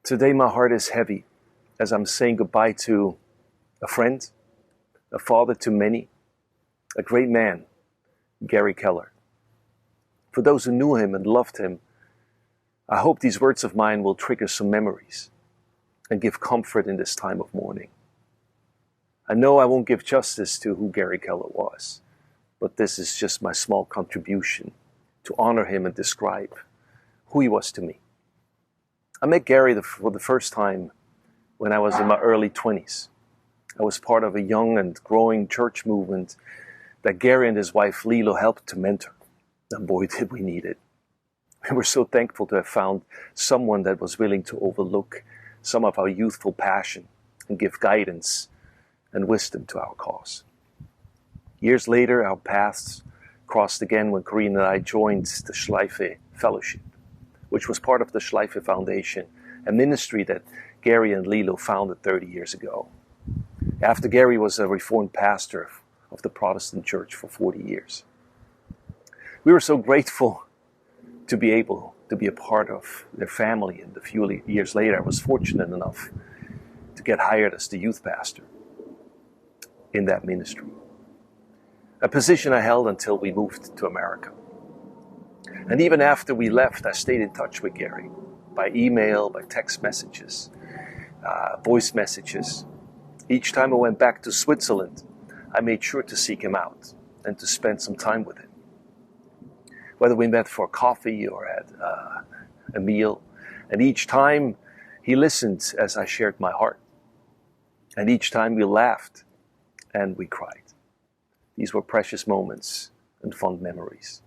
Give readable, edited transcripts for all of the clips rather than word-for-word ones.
Today my heart is heavy as I'm saying goodbye to a friend, a father to many, a great man, Geri Keller. For those who knew him and loved him, I hope these words of mine will trigger some memories and give comfort in this time of mourning. I know I won't give justice to who Geri Keller was, but this is just my small contribution to honor him and describe who he was to me. I met Geri for the first time when I was in my early 20s. I was part of a young and growing church movement that Geri and his wife Lilo helped to mentor. And boy, did we need it. We were so thankful to have found someone that was willing to overlook some of our youthful passion and give guidance and wisdom to our cause. Years later, our paths crossed again when Corinne and I joined the Schleife Fellowship, which was part of the Schleife Foundation, a ministry that Geri and Lilo founded 30 years ago. After Geri was a Reformed pastor of the Protestant church for 40 years. We were so grateful to be able to be a part of their family, and a few years later I was fortunate enough to get hired as the youth pastor in that ministry. A position I held until we moved to America. And even after we left, I stayed in touch with Geri by email, by text messages, voice messages. Each time I went back to Switzerland, I made sure to seek him out and to spend some time with him. Whether we met for coffee or had a meal, and each time he listened as I shared my heart. And each time we laughed and we cried. These were precious moments and fond memories.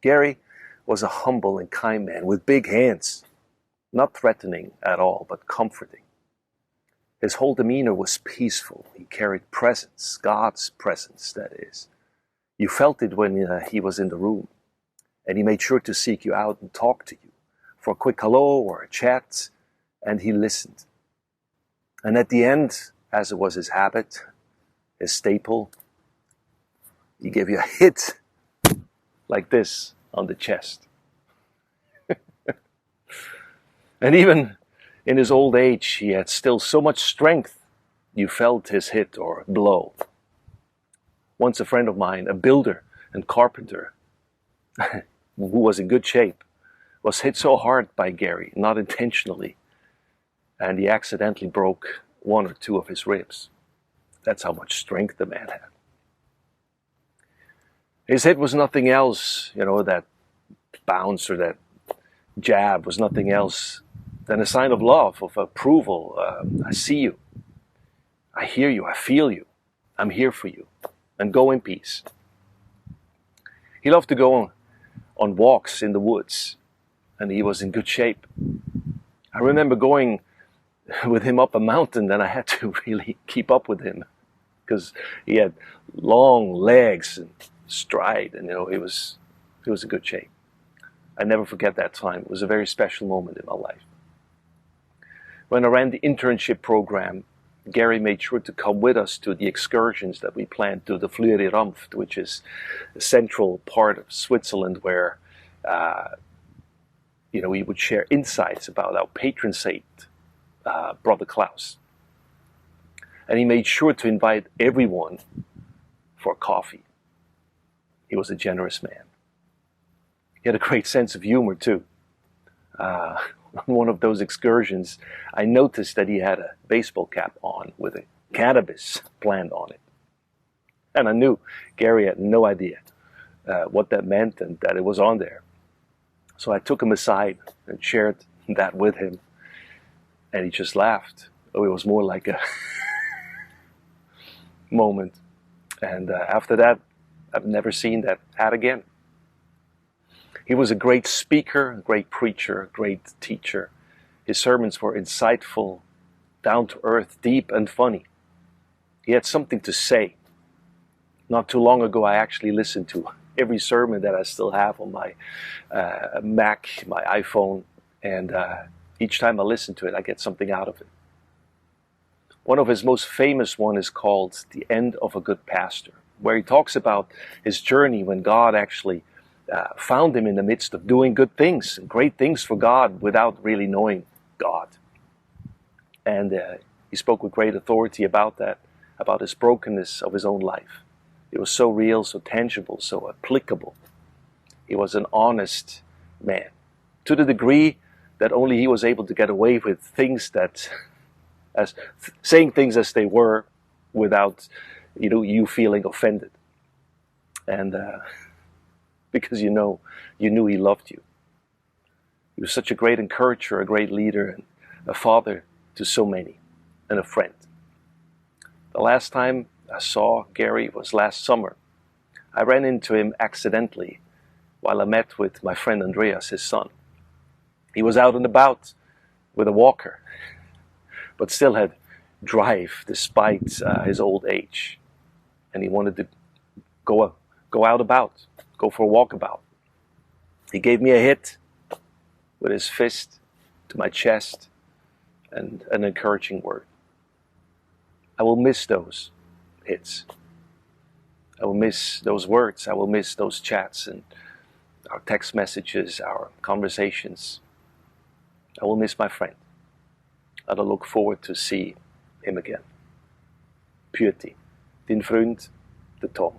Geri was a humble and kind man with big hands, not threatening at all, but comforting. His whole demeanor was peaceful. He carried presence, God's presence, that is. You felt it when he was in the room, and he made sure to seek you out and talk to you for a quick hello or a chat, and he listened. And at the end, as it was his habit, his staple, he gave you a hit like this on the chest. And even in his old age, he had still so much strength, you felt his hit or blow. Once a friend of mine, a builder and carpenter, who was in good shape, was hit so hard by Geri, not intentionally, and he accidentally broke one or two of his ribs. That's how much strength the man had. His hit was nothing else, that bounce or that jab was nothing else than a sign of love, of approval. I see you. I hear you. I feel you. I'm here for you. And go in peace. He loved to go on walks in the woods, and he was in good shape. I remember going with him up a mountain, and I had to really keep up with him because he had long legs and stride, and he was in good shape. I never forget that time. It was a very special moment in my life. When I ran the internship program, Geri made sure to come with us to the excursions that we planned to the Flüri Rampft, which is a central part of Switzerland where we would share insights about our patron saint, Brother Klaus. And he made sure to invite everyone for coffee. He was a generous man. He had a great sense of humor too. On one of those excursions, I noticed that he had a baseball cap on with a cannabis plant on it. And I knew Geri had no idea what that meant and that it was on there. So I took him aside and shared that with him. And he just laughed. Oh, it was more like a moment. And after that, I've never seen that hat again. He was a great speaker, a great preacher, a great teacher. His sermons were insightful, down to earth, deep and funny. He had something to say. Not too long ago, I actually listened to every sermon that I still have on my Mac, my iPhone, and each time I listen to it, I get something out of it. One of his most famous one is called The End of a Good Pastor, where he talks about his journey when God actually found him in the midst of doing good things and great things for God without really knowing God. And he spoke with great authority about that, about his brokenness of his own life. It was so real, so tangible, so applicable. He was an honest man, to the degree that only he was able to get away with things that, saying things as they were, without you feeling offended. And because you knew he loved you. He was such a great encourager, a great leader, and a father to so many, and a friend. The last time I saw Geri was last summer. I ran into him accidentally while I met with my friend Andreas, his son. He was out and about with a walker, but still had drive despite his old age. And he wanted to go out about, go for a walkabout. He gave me a hit with his fist to my chest and an encouraging word. I will miss those hits. I will miss those words. I will miss those chats and our text messages, our conversations. I will miss my friend. And I look forward to see him again. Pyöti, din vriend, de Tom.